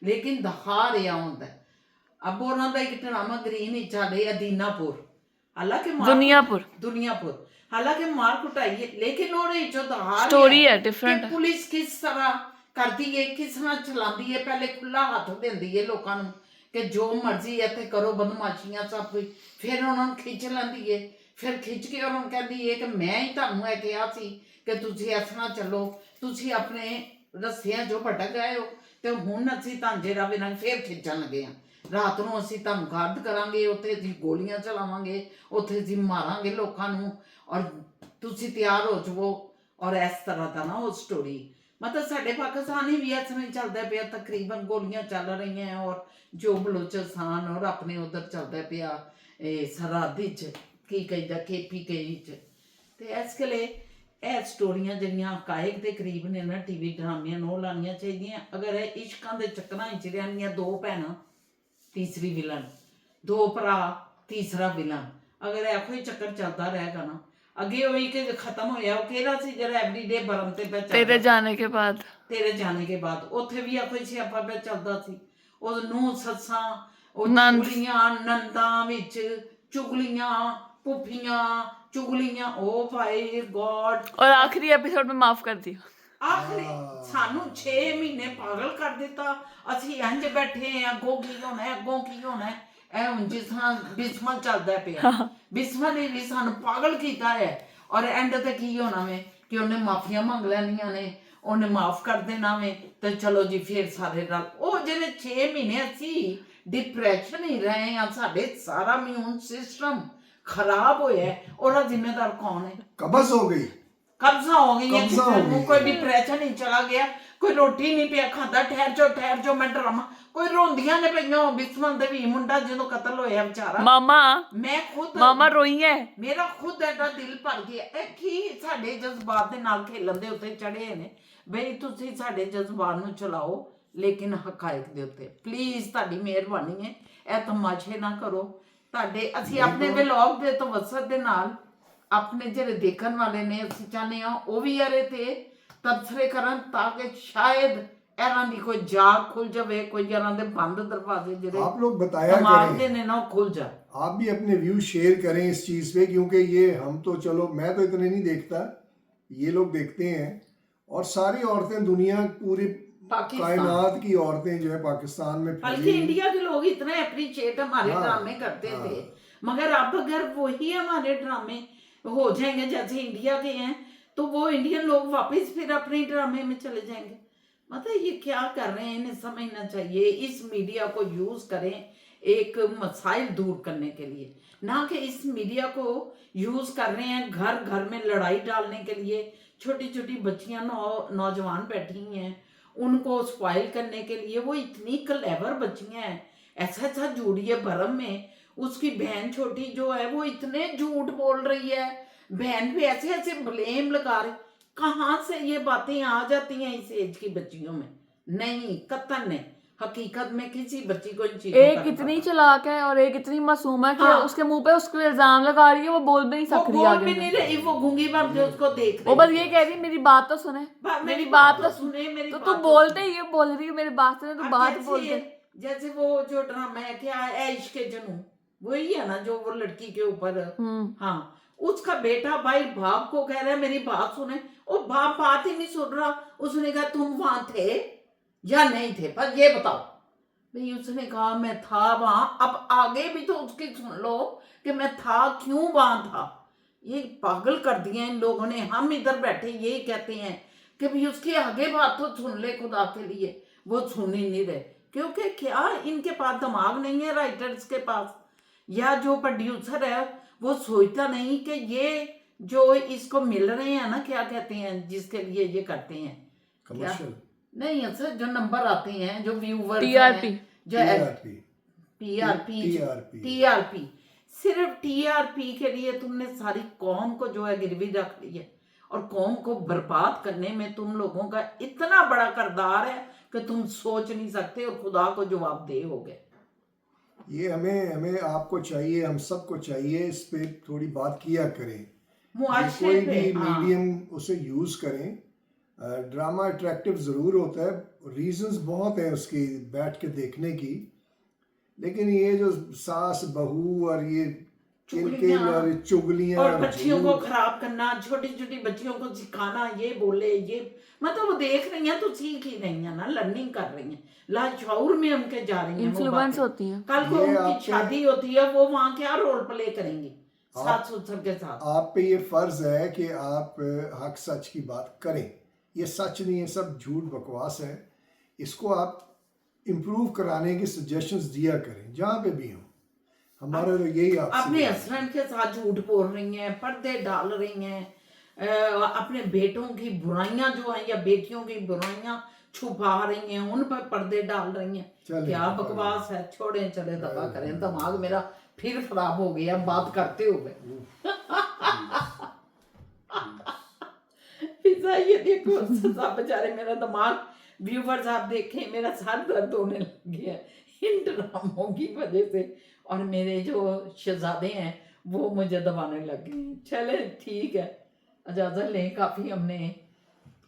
ਲੇਕਿਨ ਦਿਖਾ ਰਿਹਾ ਹੁੰਦਾ। अब ਉਹਨਾਂ ਦਾ ਇੱਕ ਡਰਾਮਾ ਗ੍ਰੀਨ ਵਿੱਚ ਚੱਲੇ ਅਦੀਨਾਪੁਰ, ਹਾਲਾਂਕਿ ਦੁਨੀਆਪੁਰ ਹਾਲਾਂਕਿ ਮਾਰ ਕੁਟਾਈ ਹੈ, ਲੇਕਿਨ ਉਹਦੇ ਵਿੱਚੋਂ ਦਿਖਾ स्टोरी है डिफरेंट। ਪੁਲਿਸ ਕਿਸ ਤਰ੍ਹਾਂ ਕਰਦੀ ਹੈ, ਕਿਸ ਤਰ੍ਹਾਂ ਚਲਾਉਂਦੀ ਹੈ। ਪਹਿਲੇ ਖੁੱਲਾ ਹੱਥ ਦਿੰਦੀ ਹੈ ਲੋਕਾਂ ਨੂੰ ਕਿ ਜੋ ਮਰਜ਼ੀ ਇੱਥੇ ਕਰੋ, ਬਦਮਾਸ਼ੀਆਂ ਸਭ ਕੁਝ, ਫਿਰ ਉਹਨਾਂ ਨੂੰ ਖਿੱਚ ਲੈਂਦੀ ਹੈ, ਫਿਰ ਖਿੱਚ ਕੇ ਉਹਨਾਂ ਨੂੰ ਕਹਿੰਦੀ ਹੈ ਕਿ ਮੈਂ ਹੀ ਤੁਹਾਨੂੰ ਇਹ ਕਿਹਾ ਸੀ ਕਿ ਤੁਸੀਂ ਇਸ ਤਰ੍ਹਾਂ ਚੱਲੋ, ਤੁਸੀਂ ਆਪਣੇ ਰਸਤਿਆਂ 'ਚੋਂ ਭਟਕ ਗਏ ਹੋ, ਤੇ ਹੁਣ ਅਸੀਂ ਤੁਹਾਨੂੰ ਜਿਹੜਾ ਵੀ ਨਾਲ ਫਿਰ ਖਿੱਚਣ ਲੱਗੇ ਹਾਂ। ਰਾਤ ਨੂੰ ਅਸੀਂ ਤੁਹਾਨੂੰ ਗਰਦ ਕਰਾਂਗੇ, ਉੱਥੇ ਅਸੀਂ ਗੋਲੀਆਂ ਚਲਾਵਾਂਗੇ, ਉੱਥੇ ਅਸੀਂ ਮਾਰਾਂਗੇ ਲੋਕਾਂ ਨੂੰ, ਔਰ ਤੁਸੀਂ ਤਿਆਰ ਹੋ ਜਾਵੋ। ਔਰ ਇਸ ਤਰ੍ਹਾਂ ਦਾ ਨਾ ਉਹ ਸਟੋਰੀ, ਮਤਲਬ ਸਾਡੇ ਪਾਕਿਸਤਾਨੀ ਵੀ ਇਸ ਸਮੇਂ ਚੱਲਦਾ ਪਿਆ, ਤਕਰੀਬਨ ਗੋਲੀਆਂ ਚੱਲ ਰਹੀਆਂ, ਔਰ ਜੋ ਬਲੋਚਿਸਤਾਨ ਔਰ ਆਪਣੇ ਉਧਰ ਚੱਲਦਾ ਪਿਆ ਇਹ ਸਰਹੱਦੀ 'ਚ ਕੀ ਕਹਿੰਦਾ KPK 'ਚ। ਤੇ ਇਸ ਲਈ ਇਹ ਸਟੋਰੀਆਂ ਜਿਹੜੀਆਂ ਹਕਾਇਕ ਦੇ ਕਰੀਬ ਨੇ ਨਾ, ਟੀਵੀ ਡਰਾਮਿਆਂ ਨੂੰ ਲਾਉਣੀਆਂ ਚਾਹੀਦੀਆਂ। ਅਗਰ ਇਹ ਇਸ਼ਕਾਂ ਦੇ ਚੱਕਰਾਂ 'ਚ ਰਹਿਣੀਆਂ, ਦੋ ਭੈਣਾਂ ਤੀਸਰੀ ਵਿਲਨ, ਦੋ ਭਰਾ ਤੀਸਰਾ ਵਿਲਨ, ਅਗਰ ਇਹੋ ਹੀ ਚੱਕਰ ਚੱਲਦਾ ਰਹੇਗਾ ਨਾ, ਅੱਗੇ ਉਹੀ ਕਿ ਖਤਮ ਹੋਇਆ ਉਹ ਕਿਹੜਾ ਸੀ ਜਿਹੜਾ ਐਵਰੀਡੇ ਬਰਮ ਤੇ ਪਿਆ ਚੱਲਦਾ, तेरे जाने के बाद, ਤੇਰੇ ਜਾਣੇ ਕੇ ਬਾਅਦ, ਉੱਥੇ ਵੀ ਇਹੋ ਹੀ ਸਿਆਪਾ ਪਿਆ ਚੱਲਦਾ ਸੀ। ਉਹ ਨੂੰ ਸੱਸਾਂ, ਉਹ ਨੰਦ। ਚੁਗਲੀਆਂ, ਨੰਦਾਂ ਵਿੱਚ ਚੁਗਲੀਆਂ, ਪੁੱਫੀਆਂ ਚੁਗਲੀਆਂ, ਓ ਭਾਈ ਗॉड। और आखिरी एपिसोड में माफ कर दिया। ਆਖਰੀ ਸਾਨੂੰ 6 ਮਹੀਨੇ ਪਾਗਲ ਕਰ ਦਿੱਤਾ। ਅਸੀਂ ਇੰਜ ਬੈਠੇ ਆ, ਅੱਗੋਂ ਕੀ ਹੋਣਾ, ਅੱਗੋਂ ਕੀ ਹੋਣਾ। ਇਹ ਹੁਣ ਜਿਸ ਤਰ੍ਹਾਂ ਬਿਸਮਲ ਚੱਲਦਾ ਪਿਆ, ਬਿਸਮਲ ਨੇ ਵੀ ਸਾਨੂੰ ਪਾਗਲ ਕੀਤਾ ਹੈ। ਔਰ ਐਂਡ ਤੇ ਕੀ ਹੋਣਾ ਵੇ ਕਿ ਉਹਨੇ ਮਾਫੀਆਂ ਮੰਗ ਲੈਣੀਆਂ ਨੇ, ਉਹਨੇ ਮਾਫ ਕਰ ਦੇਣਾ ਵੇ, ਤੇ ਚਲੋ ਜੀ ਫਿਰ ਸਾਰੇ ਨਾਲ ਉਹ ਜਿਹੜੇ 6 ਮਹੀਨੇ ਅਸੀਂ ਡਿਪਰੈਸ਼ਨ ਹੀ ਰਹੇ ਆ, ਸਾਡੇ ਸਾਰਾ ਇਮਿਊਨ ਸਿਸਟਮ ਖਰਾਬ ਹੋਇਆ। ਉਹਦਾ ਜ਼ਿੰਮੇਦਾਰ ਕੌਣ ਹੈ? कब्ज हो गई, कब्जा हो गई है कब्जा हो किसी को, गई। कोई डिप्रेशन ही चला गया, कोई रोटी नहीं पिया खाता, ठहर जो मैं ड्रामा, कोई रोंदियां ने पईयां। बिस्मल दे भी मुंडा ਜਦੋਂ ਕਤਲ ਹੋਇਆ ਵਿਚਾਰਾ, मामा ਮੈਂ ਖੁਦ मामा रोई है। ਮੇਰਾ ਖੁਦ ਐਡਾ ਦਿਲ ਭਰ ਗਿਆ। ਇਹ ਕੀ ਸਾਡੇ ਜਜ਼ਬਾਤ ਦੇ ਨਾਲ ਖੇਲਣ ਦੇ ਉੱਤੇ ਚੜੇ ਨੇ ਬਈ, ਤੁਸੀਂ ਸਾਡੇ ਜਜ਼ਬਾਤ ਨੂੰ ਚਲਾਓ ਲੇਕਿਨ ਹਕਾਇਕ ਦੇ ਉੱਤੇ ਪਲੀਜ਼, ਤੁਹਾਡੀ ਮਿਹਰਬਾਨੀ ਹੈ। ਇਹ ਤਮਾਸ਼ੇ ਨਾ ਕਰੋ। ਤੁਹਾਡੇ ਅਸੀਂ ਆਪਣੇ ਵਲੌਗ ਦੇ ਤਵੱਸਤ ਦੇ ਨਾਲ ਆਪਣੇ ਜਿਹੜੇ ਦੇਖਣ ਵਾਲੇ ਨੇ, ਅਸੀਂ ਚਾਹੁੰਦੇ ਹਾਂ ਉਹ ਵੀ ਇਹਦੇ ਤੇ ਤਬਸਰੇ ਕਰਨ ਤਾਂ ਕਿ ਸ਼ਾਇਦ ਇਹਨਾਂ ਦੀ ਕੋਈ ਜਾਗ ਖੁੱਲ ਜਾਵੇ, ਕੋਈ ਇਹਨਾਂ ਦੇ ਬੰਦ ਦਰਵਾਜ਼ੇ ਜਿਹੜੇ आप लोग बताया ਦਿਮਾਗ करें, ਦੇ ਨੇ ਨਾ ਉਹ ਖੁੱਲ ਜਾ। आप भी अपने व्यू शेयर करें इस चीज़ पे, क्योंकि ये हम तो चलो मैं तो इतने नहीं देखता, ये लोग देखते हैं। और सारी औरतें, दुनिया पूरी पाकिस्तान। कायनात की औरतें जो है पाकिस्तान में बल्कि फैली। इंडिया के लोग इतने अप्रिशिएट हमारे हाँ, ड्रामे करते हाँ। थे, मगर अब अगर वही हमारे ड्रामे हो जाएंगे जैसे इंडिया के हैं, तो वो इंडियन लोग वापस फिर अपने ड्रामे में चले जाएंगे। मतलब ये क्या कर रहे हैं, इन्हें समझना चाहिए। इस मीडिया को यूज करें एक मसाइल दूर करने के लिए, ना कि इस मीडिया को यूज कर रहे हैं घर घर में लड़ाई डालने के लिए। छोटी छोटी बच्चियां नौजवान बैठी हैं, उनको स्पॉइल करने के लिए। वो इतनी क्लेवर बच्चियां हैं, ऐसा ऐसा झूठी है भरम में। उसकी बहन छोटी जो है वो इतने झूठ बोल रही है, बहन पे ऐसे ऐसे ब्लेम लगा रही। कहाँ से ये बातें आ जाती हैं इस एज की बच्चियों में? नहीं, कतन नहीं। हकीकत में किसी बच्ची को इन चीजों एक का इतनी पता। चलाक है और एक इतनी मासूम है कि हाँ। उसके मुंह पे उसको इल्जाम लगा रही है, वो बोल भी नहीं वो सक रही बोल आगे भी से। नहीं रही, वो गूंगी बन के उसको देख रही वो बस है। ये कह रही मेरी बात तो सुने, मेरी बात तो सुने। मेरी तो बात तू तो बोलते सुने। ही ये बोल रही है मेरी बात सुने, तू अब बात जैसे- बोलते। जैसे वो जो ड्रामा है क्या है, इश्क जुनून, वही है ना जो वो लड़की के ऊपर। हाँ, उसका बेटा भाई बाप को कह रहा है मेरी बात सुने, और बाप बात ही नहीं सुन रहा। उसने कहा तुम वहां थे या नहीं थे, पर ये बताओ भाई। उसने कहा मैं था वहां। अब आगे भी तो उसकी सुन लो कि मैं था, क्यों वहां था। ये पागल कर दिया इन लोगों ने। हम इधर बैठे यही कहते हैं कि भाई उसके आगे बात तो सुन ले खुदा के लिए, वो सुन ही नहीं रहे। क्योंकि क्या इनके पास दिमाग नहीं है राइटर्स के पास, या जो प्रोड्यूसर है वो सोचता नहीं कि ये जो इसको मिल रहे हैं ना, क्या कहते हैं जिसके लिए ये करते हैं, क्या कमर्शियल नहीं सर, जो नंबर आते हैं, जो व्यूवर्स TRP, जो टीआरपी टीआरपी टीआरपी, सिर्फ टीआरपी के लिए तुमने सारी कौम को जो है गिरवी रख ली है, और कौम को बर्बाद करने में तुम लोगों का इतना बड़ा किरदार है कि तुम सोच नहीं सकते, और खुदा को जवाबदेह हो गए। ये हमें हमें आपको चाहिए, हम सबको चाहिए इस पे थोड़ी बात किया करें। ये मुआशरे कोई पे, भी हाँ। मीडियम उसे यूज करें। ड्रामा अट्रैक्टिव जरूर होता है, रीजंस बहुत हैं उसकी बैठ के देखने की, लेकिन ये जो सास बहू और ये किलकिल और चुगलियां और और बच्चियों को झूठ, खराब करना, छोटी छोटी बच्चियों को सिखाना, ये बोले ये, मतलब वो देख रही हैं तो सीख ही रही हैं ना, लर्निंग कर रही हैं, लाशऊर में उनके जा रही हैं वो इन्फ्लुएंस बातें। होती हैं। कल को ये उनकी आपके- शादी होती है, वो वहाँ क्या रोल प्ले करेंगी सास ससुर के साथ। आप पे ये फर्ज है कि आप हक सच की बात करें। ये सच नहीं है, सब झूठ बकवास है। इसको आप इम्प्रूव कराने की सजेशंस दिया करें जहाँ पे भी हो। हमारा तो यही आपसे अपने हस्बैंड के साथ झूठ बोल रही हैं, पर्दे डाल रही हैं, अपने बेटों की बुराइयां जो हैं या बेटियों की बुराइयां छुपा रही हैं, उन पर पर्दे डाल रही हैं। चलें, क्या बकवास है, छोड़ें, चले दफा करें। दिमाग मेरा फिर खराब हो गया बात करते हुए। पिज्जा ये देखो सब बेचारे, मेरा दिमाग, व्यूवर्स आप देखें, मेरा सर दर्द होने लग गया इन ड्रामों की वजह से, और मेरे जो शहजादे हैं वो मुझे दबाने लग गए। चले ठीक है, इजाजत लें, काफी हमने,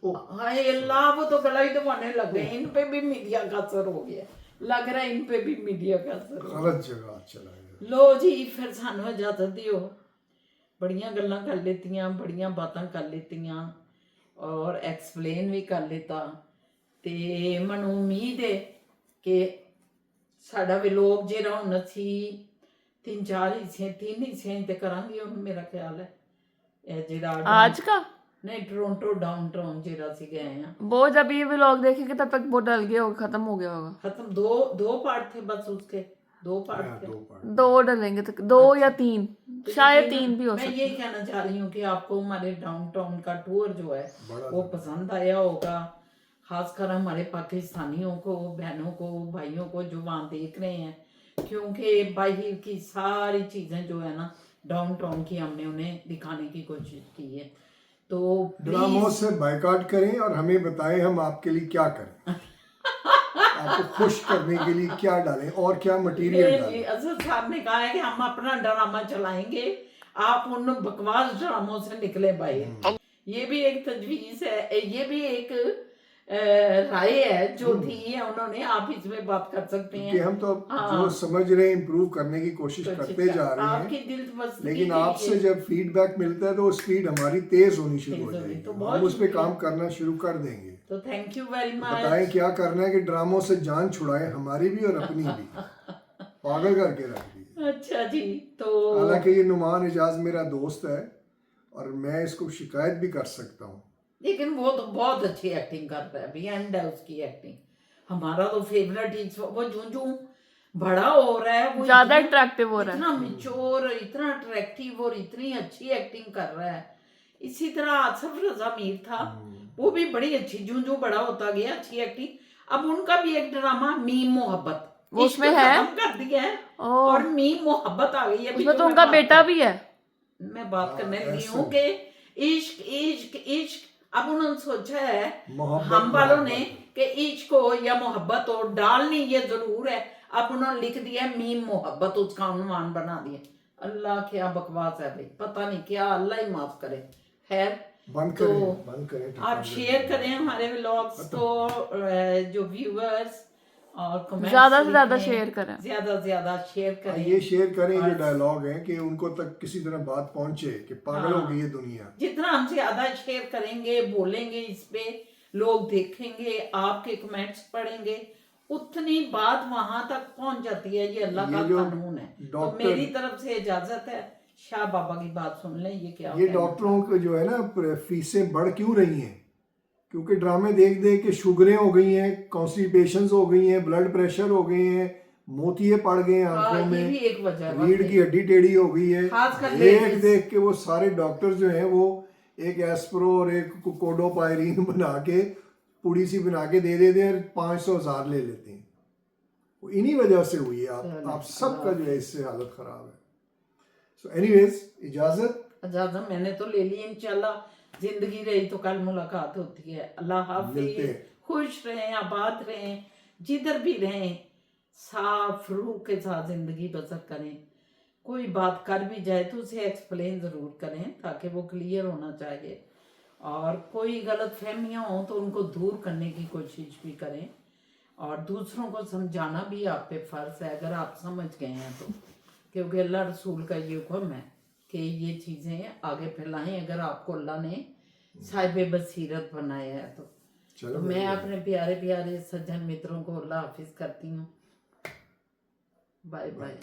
हाय अल्लाह, वो तो गला ही दबाने लग गए। इन पे भी मीडिया का असर हो गया, लग रहा है इन पे भी मीडिया का असर हो गया। गलत जगह चला गया। लो जी, फिर सानू इजाजत दियो। बड़ियां गल्लां कर लेतियां, बड़ियां बातां कर लेतियां, और एक्सप्लेन भी कर लेता। ते ਮੈਨੂੰ ਉਮੀਦ ਹੈ ਕਿ ਸਾਡਾ ਵਲੋਗ ਜਿਹੜਾ ਹੁਣ ਅਸੀਂ 3-4 ਹਿੱਸੇ 3 ਹਿੱਸੇ ਤੇ ਕਰਾਂਗੇ ਹੁਣ, ਮੇਰਾ ਖਿਆਲ ਹੈ ਇਹ ਜਿਹੜਾ आज का नहीं टोरंटो डाउनटाउन ਜਿਹੜਾ ਅਸੀਂ ਗਏ ਆ, वो जब ये व्लॉग देखेंगे तब तक वो डल गया होगा, खत्म हो गया होगा। खत्म। दो पार्ट थे बस उसके, 2 पार्ट थे। दो पार्ट। 2 डलेंगे तक, 2 या 3, शायद 3 भी हो मैं सकता ये कहना चाह रही हूँ कि आपको हमारे डाउनटाउन का टूर जो है बड़ा वो पसंद आया होगा, खासकर हमारे पाकिस्तानियों को, बहनों को, भाइयों को जो वहाँ देख रहे हैं, क्योंकि बाहर की सारी चीज़ें जो है ना डाउनटाउन की हमने उन्हें दिखाने की कोशिश की है। तो ड्रामों प्लीज से बायकॉट करें और हमें बताएं हम आपके लिए क्या करें, आपको खुश करने के लिए क्या डालें और क्या मटेरियल डालें। असद साहब ने कहा है कि हम अपना ड्रामा चलाएंगे, आप उन बकवास ड्रामों से निकले भाई। ये भी एक तजवीज है, ये भी एक राय है जो दी है उन्होंने, आप इसमें बात कर सकते क्योंकि हैं। हम तो हाँ। जो समझ रहे हैं इम्प्रूव करने की कोशिश करते जा रहे आपकी हैं, दिल मस्ती लेकिन के आपसे लिए। जब फीडबैक मिलता है तो स्पीड हमारी तेज होनी शुरू हो तेज होनी, जाएगी, तो बहुत हम उस पर शुक्रिया। काम करना शुरू कर देंगे। तो थैंक यू वेरी बताएं मच। क्या करना है कि ड्रामों से जान छुड़ाएं, हमारी भी और अपनी भी, पागल करके रख दी। अच्छा जी, तो हालांकि ये नुमान एजाज मेरा दोस्त है और मैं इसको शिकायत भी कर सकता हूँ। लेकिन वो तो बहुत अच्छी एक्टिंग कर रहा है, बियॉन्ड है उसकी एक्टिंग। हमारा तो फेवरेट ही वो जूं बड़ा हो रहा है, वो ज्यादा इतना- अट्रैक्टिव हो रहा है। इतना मिच्योर, इतना अट्रैक्टिव और इतनी अच्छी एक्टिंग कर रहा है। इसी तरह आसिफ रजा मीर था, वो भी बड़ी अच्छी, जूं बड़ा होता गया, अच्छी एक्टिंग। अब उनका भी एक ड्रामा मीम मोहब्बत, वो इश्क उसमें है? खत्म कर दिया है ओह। और मीम मोहब्बत आ गई है। अभी उसमें जो तो मैं उनका बात बेटा कर- भी है। मैं बात करने लगी ऐसे। हूँ कि इश्क इश्क इश्क, अब उन्होंने सोचा है मोहब्बत हम वालों ने मोहब्बत। कि इश्क हो या मोहब्बत हो, डालनी ये जरूर है। अब उन्होंने लिख दिया है मीम मोहब्बत, उसका उन्वान बना दिया। अल्लाह क्या बकवास है भाई, पता नहीं क्या, अल्लाह ही माफ करे। खैर, बंद तो करें, बंद करें। आप शेयर करें हमारे व्लॉग्स को, जो व्यूअर्स और कमेंट्स ज्यादा से ज्यादा लिखें, शेयर करें। ज्यादा से ज्यादा शेयर करें। ये शेयर करें जो और- डायलॉग है कि उनको तक किसी तरह बात पहुंचे कि पागल हो गई है दुनिया। जितना हम ज्यादा शेयर करेंगे, बोलेंगे इस पे, लोग देखेंगे, आपके कमेंट्स पढ़ेंगे, उतनी बात वहां तक पहुंच जाती है। ये अल्लाह का ये जो कानून है। तो डॉक्टर- मेरी तरफ से इजाजत है। शाह बाबा की बात सुन लें, ये क्या ये कहना? डॉक्टरों को जो है ना फीसें बढ़ क्यों रही हैं, क्योंकि ड्रामे देख देख के शुगरें हो गई हैं, कॉन्स्टिपेशंस हो गई हैं, ब्लड प्रेशर हो गए हैं, मोतिये पड़ गए हैं आंखों हाँ, ये में, भी एक वजह है रीढ़ की हड्डी टेढ़ी हो गई है। खासकर देख ladies। देख के वो सारे डॉक्टर जो हैं वो एक एस्प्रो और एक कोडोपायरिन बना के पुड़ी सी बना के दे देते हैं, 500,000 ले लेते हैं। वो इन्हीं वजह से हुई है। आप सबका जो है इससे हालत खराब है। सो एनीवेज, इजाजत, मैंने तो ले ली, इंशाल्लाह जिंदगी रही तो कल मुलाकात होती है। अल्लाह मिलते हाफिज, हैं। खुश रहें, आबाद रहें, जिधर भी रहें, साफ रूह के साथ जिंदगी बसर करें। कोई बात कर भी जाए तो उसे एक्सप्लेन ज़रूर करें ताकि वो क्लियर होना चाहिए, और कोई गलत फहमियाँ हों तो उनको दूर करने की कोशिश भी करें, और दूसरों को समझाना भी आप पे फ़र्ज़ है अगर आप समझ गए हैं तो, क्योंकि अल्लाह रसूल का ये हुक्म है कि ये चीज़ें आगे फैलाएं अगर आपको अल्लाह ने साहिब बसीरत बनाया है तो। चलो मैं अपने प्यारे प्यारे सज्जन मित्रों को अल्लाह हाफिज करती हूँ। Bye bye.